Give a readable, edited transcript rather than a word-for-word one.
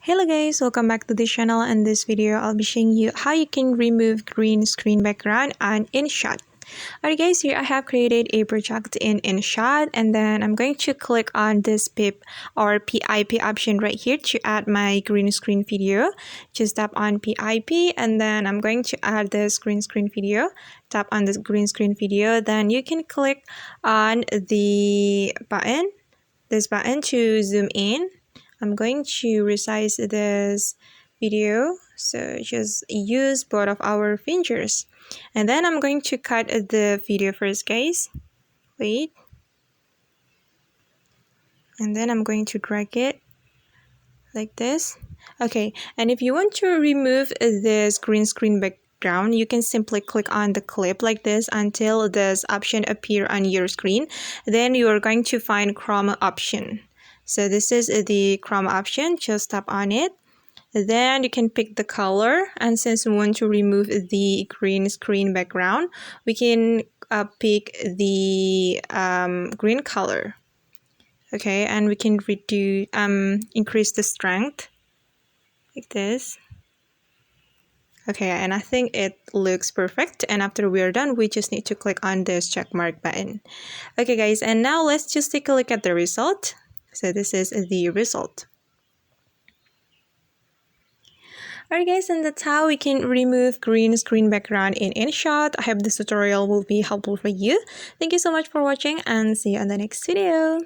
Hello guys, welcome back to the channel. In this video I'll be showing you how you can remove green screen background on InShot. Alright guys, here I have created a project in InShot, and then I'm going to click on this PIP or PIP option right here to add my green screen video. Just tap on PIP and then I'm going to add this green screen video. Tap on this green screen video, then you can click on the button, this button to zoom in. I'm going to resize this video, so just use both of our fingers, and then I'm going to cut the video first guys. Wait, and then I'm going to drag it like this. Okay, and if you want to remove this green screen background, you can simply click on the clip like this until this option appear on your screen. Then you are going to find chroma option. So this is the chroma option, just tap on it. Then you can pick the color, and since we want to remove the green screen background, we can pick the green color. Okay, and we can reduce, increase the strength like this. Okay, and I think it looks perfect, and after we are done, we just need to click on this check mark button. Okay guys, and now let's just take a look at the result. So this is the result. Alright guys, and that's how we can remove green screen background in InShot. I hope this tutorial will be helpful for you. Thank you so much for watching, and see you on the next video.